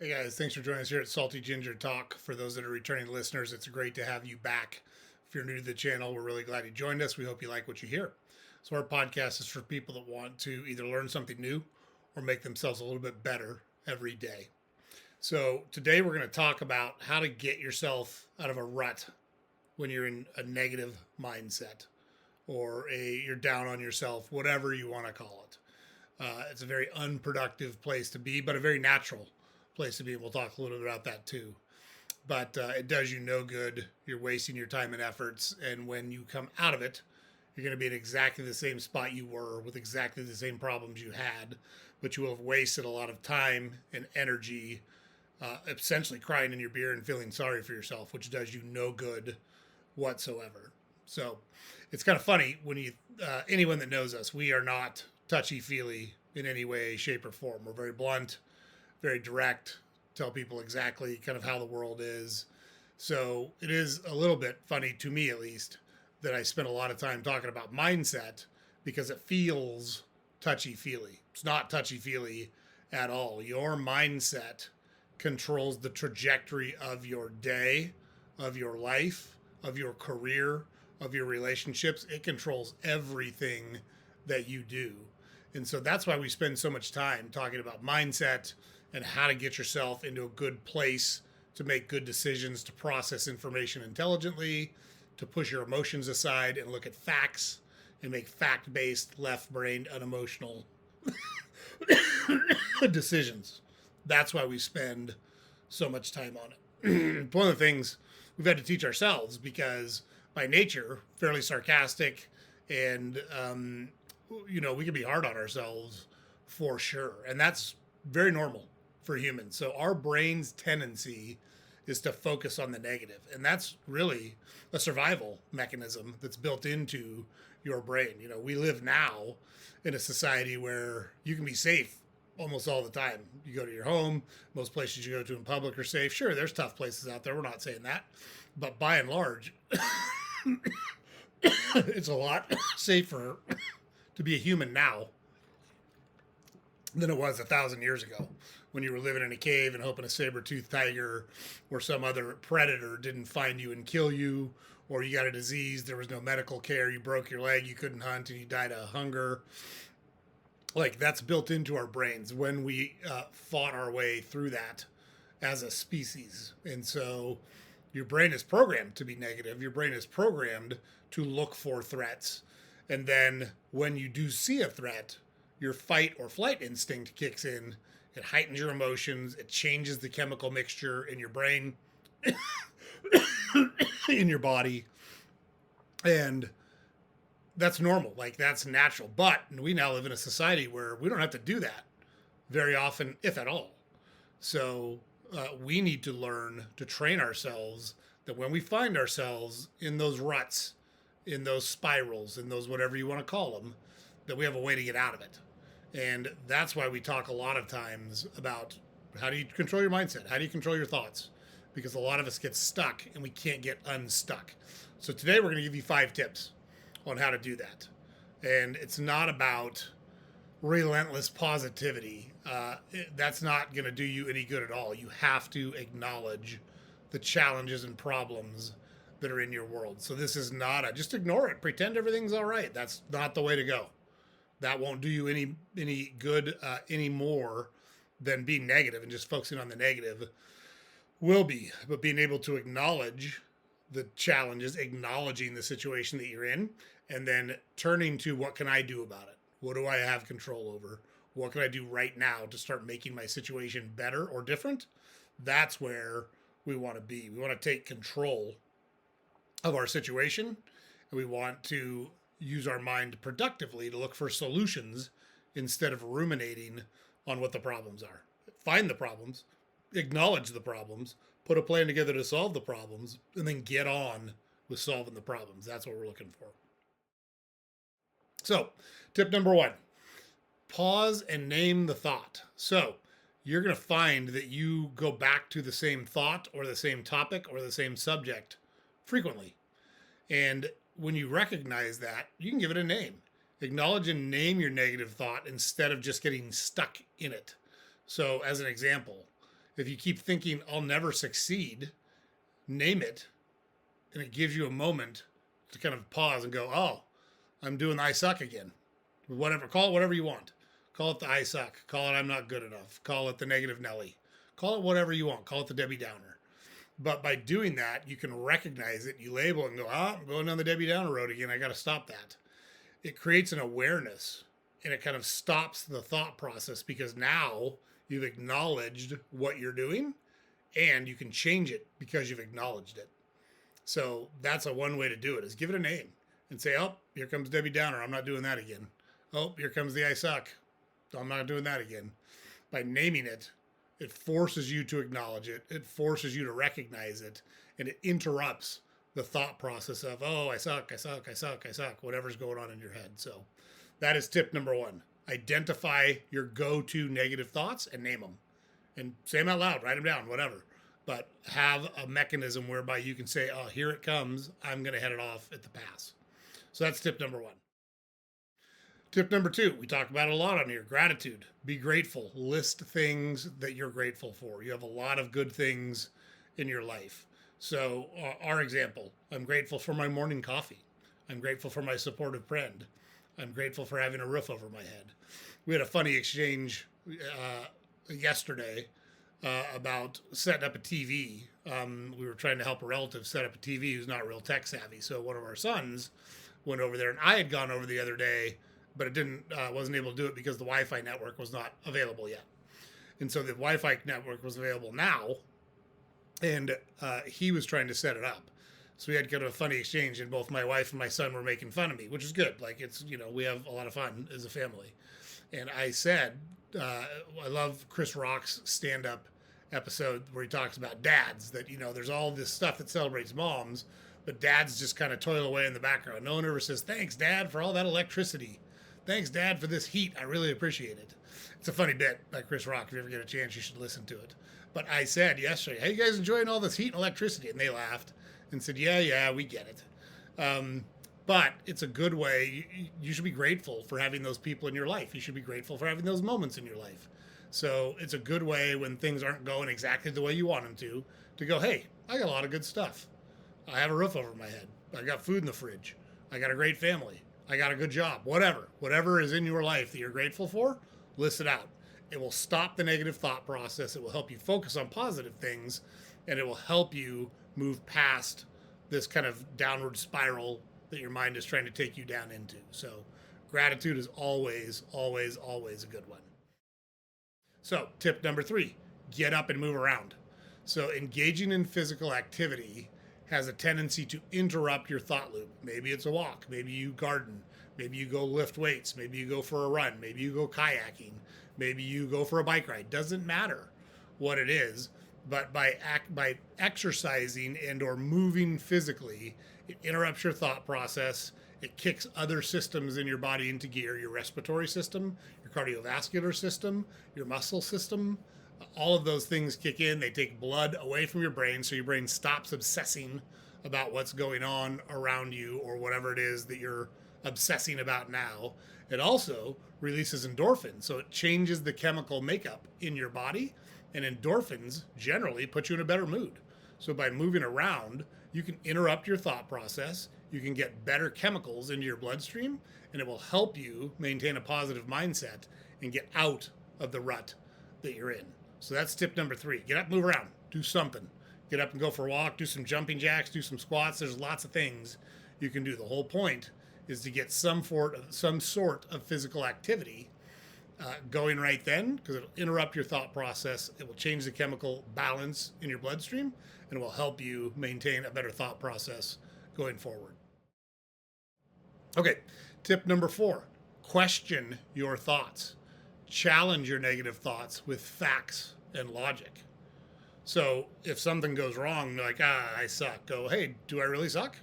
Hey guys, thanks for joining us here at Salty Ginger Talk. For those that are returning listeners, it's great to have you back. If you're new to the channel, we're really glad you joined us. We hope you like what you hear. So, our podcast is for people that want to either learn something new or make themselves a little bit better every day. So, today we're going to talk about how to get yourself out of a rut when you're in a negative mindset or you're down on yourself, whatever you want to call it. It's a very unproductive place to be, but a very natural place to be. We'll talk a little bit about that too. But it does you no good. You're wasting your time and efforts. And when you come out of it, you're going to be in exactly the same spot you were with exactly the same problems you had. But you will have wasted a lot of time and energy, essentially crying in your beer and feeling sorry for yourself, which does you no good whatsoever. So it's kind of funny when anyone that knows us, we are not touchy feely in any way, shape, or form. We're very blunt, very direct, tell people exactly kind of how the world is. So it is a little bit funny, to me at least, that I spend a lot of time talking about mindset because it feels touchy feely. It's not touchy feely at all. Your mindset controls the trajectory of your day, of your life, of your career, of your relationships. It controls everything that you do. And so that's why we spend so much time talking about mindset and how to get yourself into a good place to make good decisions, to process information intelligently, to push your emotions aside and look at facts and make fact based, left brained, unemotional decisions. That's why we spend so much time on it. One of the things we've had to teach ourselves because by nature, fairly sarcastic and, we can be hard on ourselves for sure. And that's very normal for humans. So our brain's tendency is to focus on the negative. And that's really a survival mechanism that's built into your brain. We live now in a society where you can be safe almost all the time. You go to your home, most places you go to in public are safe. Sure, there's tough places out there. We're not saying that. But by and large, it's a lot safer to be a human now than it was 1,000 years ago when you were living in a cave and hoping a saber-toothed tiger or some other predator didn't find you and kill you, or you got a disease, there was no medical care, you broke your leg, you couldn't hunt, and you died of hunger. Like, that's built into our brains when we fought our way through that as a species. And so your brain is programmed to be negative. Your brain is programmed to look for threats. And then when you do see a threat, your fight or flight instinct kicks in. It heightens your emotions. It changes the chemical mixture in your brain, in your body. And that's normal. Like, that's natural. But we now live in a society where we don't have to do that very often, if at all. So we need to learn to train ourselves that when we find ourselves in those ruts, in those spirals, in those whatever you want to call them, that we have a way to get out of it. And that's why we talk a lot of times about how do you control your mindset? How do you control your thoughts? Because a lot of us get stuck and we can't get unstuck. So today we're going to give you 5 tips on how to do that. And it's not about relentless positivity. That's not going to do you any good at all. You have to acknowledge the challenges and problems that are in your world. So this is not just ignore it, pretend everything's all right. That's not the way to go. That won't do you any good any more than being negative and just focusing on the negative will be. But being able to acknowledge the challenges, acknowledging the situation that you're in, and then turning to what can I do about it? What do I have control over? What can I do right now to start making my situation better or different? That's where we want to be. We want to take control of our situation, and we want to use our mind productively to look for solutions instead of ruminating on what the problems are. Find the problems, acknowledge the problems, put a plan together to solve the problems, and then get on with solving the problems. That's what we're looking for. So, tip number 1, pause and name the thought. So, you're going to find that you go back to the same thought or the same topic or the same subject frequently. And when you recognize that, you can give it a name. Acknowledge and name your negative thought instead of just getting stuck in it. So, as an example, If you keep thinking, I'll never succeed, name it, and it gives you a moment to kind of pause and go, oh, I'm doing I suck again. Whatever, call it whatever you want. Call it the I suck. Call it I'm not good enough. Call it the negative Nelly. Call it whatever you want. Call it the Debbie Downer. But by doing that, you can recognize it. You label it and go, I'm going down the Debbie Downer road again. I got to stop that. It creates an awareness and it kind of stops the thought process because now you've acknowledged what you're doing and you can change it because you've acknowledged it. So that's one way to do it is give it a name and say, oh, here comes Debbie Downer. I'm not doing that again. Oh, here comes the I suck. I'm not doing that again. By naming it, it forces you to acknowledge it. It forces you to recognize it. And it interrupts the thought process of, oh, I suck, whatever's going on in your head. So that is tip number 1. Identify your go-to negative thoughts and name them. And say them out loud, write them down, whatever. But have a mechanism whereby you can say, oh, here it comes. I'm going to head it off at the pass. So that's tip number 1. Tip number 2, we talk about it a lot on here, gratitude. Be grateful. List things that you're grateful for. You have a lot of good things in your life. So our example, I'm grateful for my morning coffee. I'm grateful for my supportive friend. I'm grateful for having a roof over my head. We had a funny exchange yesterday about setting up a TV. We were trying to help a relative set up a TV who's not real tech savvy. So one of our sons went over there, and I had gone over the other day, but it wasn't able to do it because the Wi-Fi network was not available yet. And so the Wi-Fi network was available now, and he was trying to set it up. So we had kind of a funny exchange, and both my wife and my son were making fun of me, which is good. Like, it's, we have a lot of fun as a family. And I said, I love Chris Rock's stand-up episode where he talks about dads, that, there's all this stuff that celebrates moms, but dads just kind of toil away in the background. No one ever says, thanks, Dad, for all that electricity. Thanks, Dad, for this heat. I really appreciate it. It's a funny bit by Chris Rock. If you ever get a chance, you should listen to it. But I said yesterday, hey, you guys enjoying all this heat and electricity? And they laughed and said, yeah, we get it. But it's a good way. You should be grateful for having those people in your life. You should be grateful for having those moments in your life. So it's a good way when things aren't going exactly the way you want them to go, hey, I got a lot of good stuff. I have a roof over my head. I got food in the fridge. I got a great family. I got a good job. Whatever is in your life that you're grateful for, list it out. It will stop the negative thought process. It will help you focus on positive things, and it will help you move past this kind of downward spiral that your mind is trying to take you down into. So gratitude is always, always, always a good one. So tip number 3, get up and move around. So engaging in physical activity has a tendency to interrupt your thought loop. Maybe it's a walk. Maybe you garden. Maybe you go lift weights. Maybe you go for a run. Maybe you go kayaking. Maybe you go for a bike ride. Doesn't matter what it is, but by exercising and or moving physically, it interrupts your thought process. It kicks other systems in your body into gear, your respiratory system, your cardiovascular system, your muscle system. All of those things kick in. They take blood away from your brain, so your brain stops obsessing about what's going on around you or whatever it is that you're obsessing about now. It also releases endorphins, so it changes the chemical makeup in your body, and endorphins generally put you in a better mood. So by moving around, you can interrupt your thought process, you can get better chemicals into your bloodstream, and it will help you maintain a positive mindset and get out of the rut that you're in. So that's tip number 3. Get up, move around, do something. Get up and go for a walk, do some jumping jacks, do some squats. There's lots of things you can do. The whole point is to get some sort of physical activity going right then, because it'll interrupt your thought process. It will change the chemical balance in your bloodstream, and it will help you maintain a better thought process going forward. Okay, tip number 4, question your thoughts. Challenge your negative thoughts with facts and logic. So if something goes wrong, like, I suck, go, hey, do I really suck?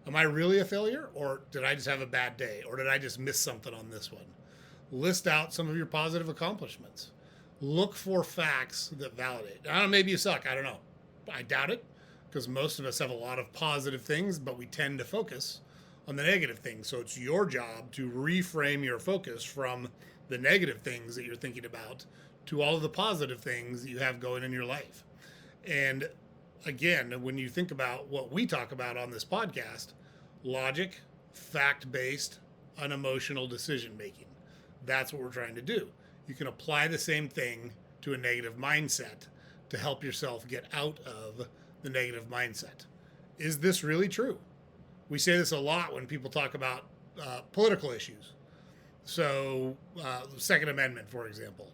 Am I really a failure? Or did I just have a bad day? Or did I just miss something on this one? List out some of your positive accomplishments. Look for facts that validate. I don't know, maybe you suck. I don't know. I doubt it, because most of us have a lot of positive things, but we tend to focus on the negative things. So it's your job to reframe your focus from the negative things that you're thinking about to all of the positive things that you have going in your life. And again, when you think about what we talk about on this podcast, logic, fact-based, unemotional decision making. That's what we're trying to do. You can apply the same thing to a negative mindset to help yourself get out of the negative mindset. Is this really true? We say this a lot when people talk about political issues. So, the Second Amendment, for example,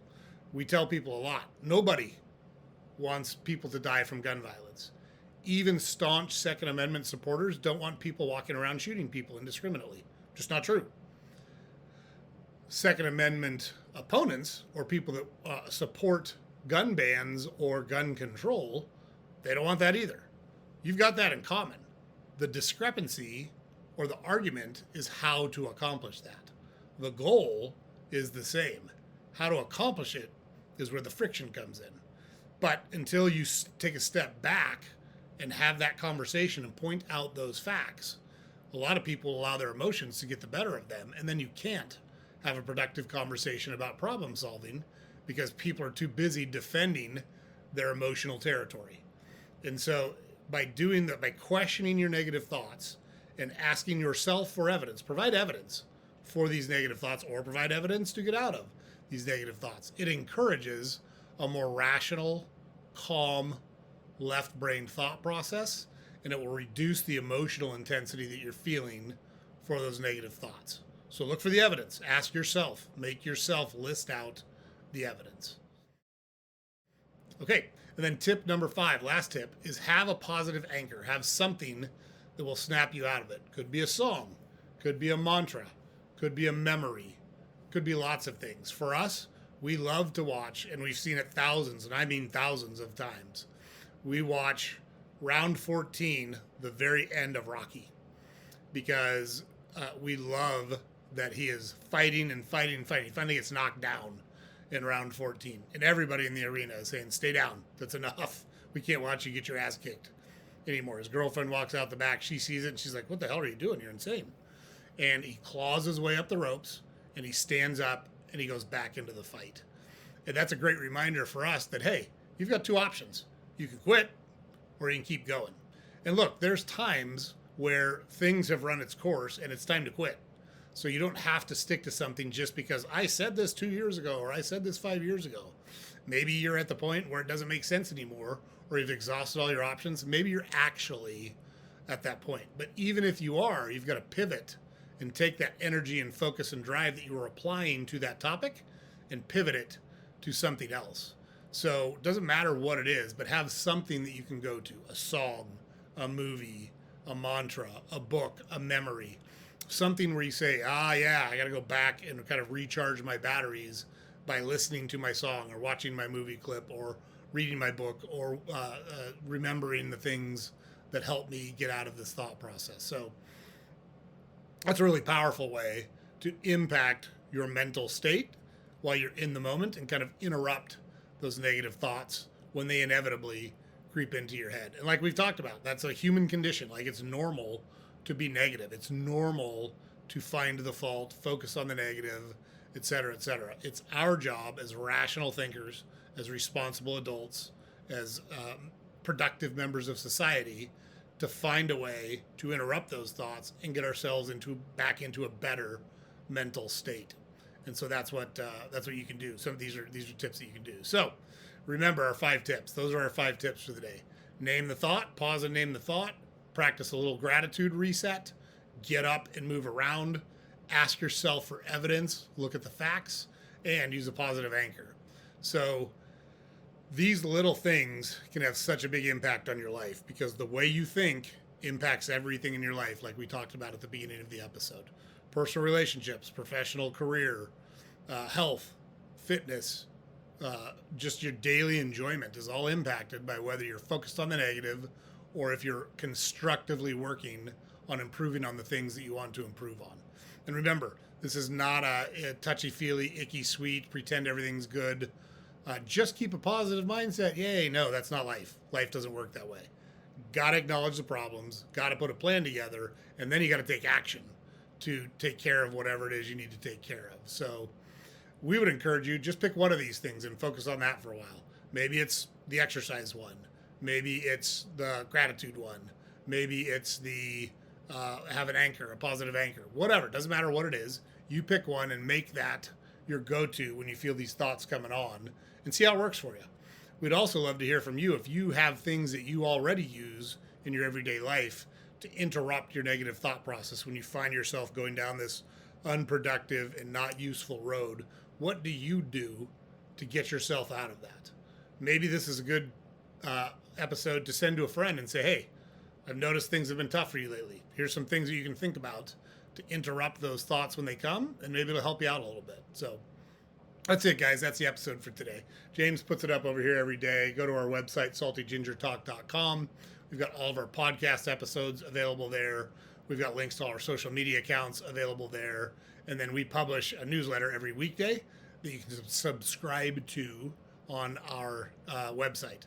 we tell people a lot. Nobody wants people to die from gun violence. Even staunch Second Amendment supporters don't want people walking around shooting people indiscriminately. Just not true. Second Amendment opponents, or people that support gun bans or gun control, they don't want that either. You've got that in common. The discrepancy or the argument is how to accomplish that. The goal is the same. How to accomplish it is where the friction comes in. But until you take a step back and have that conversation and point out those facts, a lot of people allow their emotions to get the better of them, and then you can't have a productive conversation about problem solving because people are too busy defending their emotional territory. And so by doing that, by questioning your negative thoughts and asking yourself for evidence, provide evidence for these negative thoughts or provide evidence to get out of these negative thoughts. It encourages a more rational, calm, left-brain thought process, and it will reduce the emotional intensity that you're feeling for those negative thoughts. So look for the evidence. Ask yourself. Make yourself list out the evidence. Okay, and then tip number 5, last tip, is have a positive anchor. Have something that will snap you out of it. Could be a song. Could be a mantra. Could be a memory. Could be lots of things. For us, we love to watch, and we've seen it thousands, and I mean thousands of times. We watch round 14, the very end of Rocky, because we love that he is fighting and fighting and fighting. He finally gets knocked down in round 14, and everybody in the arena is saying, stay down, that's enough. We can't watch you get your ass kicked anymore. His girlfriend walks out the back, she sees it, and she's like, what the hell are you doing? You're insane. And he claws his way up the ropes, and he stands up, and he goes back into the fight. And that's a great reminder for us that, hey, you've got two options. You can quit, or you can keep going. And look, there's times where things have run its course, and it's time to quit. So you don't have to stick to something just because I said this 2 years ago, or I said this 5 years ago. Maybe you're at the point where it doesn't make sense anymore, or you've exhausted all your options. Maybe you're actually at that point. But even if you are, you've got to pivot and take that energy and focus and drive that you were applying to that topic and pivot it to something else. So it doesn't matter what it is, but have something that you can go to, a song, a movie, a mantra, a book, a memory, something where you say, yeah, I got to go back and kind of recharge my batteries by listening to my song or watching my movie clip or reading my book or remembering the things that help me get out of this thought process. So that's a really powerful way to impact your mental state while you're in the moment and kind of interrupt those negative thoughts when they inevitably creep into your head. And like we've talked about, that's a human condition. Like, it's normal to be negative. It's normal to find the fault, focus on the negative, et cetera, et cetera. It's our job as rational thinkers, as responsible adults, as productive members of society to find a way to interrupt those thoughts and get ourselves back into a better mental state. And so that's what you can do. Some of these are tips that you can do. So remember our 5 tips. Those are our 5 tips for the day. Name the thought, pause and name the thought, practice a little gratitude reset, get up and move around, ask yourself for evidence, look at the facts, and use a positive anchor. So these little things can have such a big impact on your life because the way you think impacts everything in your life, like we talked about at the beginning of the episode. Personal relationships, professional career, health, fitness, just your daily enjoyment is all impacted by whether you're focused on the negative or if you're constructively working on improving on the things that you want to improve on. And remember, this is not a touchy-feely, icky, sweet, pretend everything's good. Just keep a positive mindset. Yay, no, that's not life. Life doesn't work that way. Got to acknowledge the problems, got to put a plan together, and then you got to take action to take care of whatever it is you need to take care of. So we would encourage you just pick one of these things and focus on that for a while. Maybe it's the exercise one. Maybe it's the gratitude one. Maybe it's the have an anchor, a positive anchor, whatever. Doesn't matter what it is. You pick one and make that your go-to when you feel these thoughts coming on, and see how it works for you. We'd also love to hear from you if you have things that you already use in your everyday life to interrupt your negative thought process when you find yourself going down this unproductive and not useful road. What do you do to get yourself out of that? Maybe this is a good episode to send to a friend and say, hey, I've noticed things have been tough for you lately. Here's some things that you can think about to interrupt those thoughts when they come, and maybe it'll help you out a little bit. So that's it, guys. That's the episode for today. James puts it up over here every day. Go to our website, saltygingertalk.com. We've got all of our podcast episodes available there. We've got links to all our social media accounts available there. And then we publish a newsletter every weekday that you can subscribe to on our website.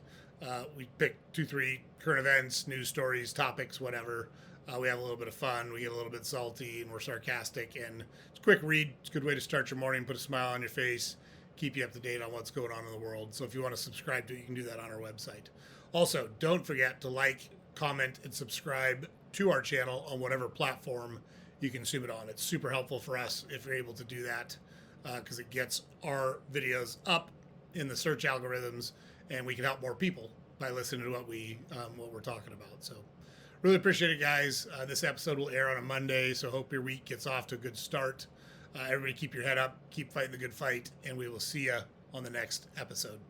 We pick 2-3 current events, news stories, topics, whatever. We have a little bit of fun. We get a little bit salty, and we're sarcastic. And it's a quick read. It's a good way to start your morning, put a smile on your face, keep you up to date on what's going on in the world. So if you want to subscribe to it, you can do that on our website. Also, don't forget to like, comment, and subscribe to our channel on whatever platform you consume it on. It's super helpful for us if you're able to do that, because it gets our videos up in the search algorithms, and we can help more people by listening to what we're talking about. So really appreciate it, guys. This episode will air on a Monday, so hope your week gets off to a good start. Everybody keep your head up, keep fighting the good fight, and we will see you on the next episode.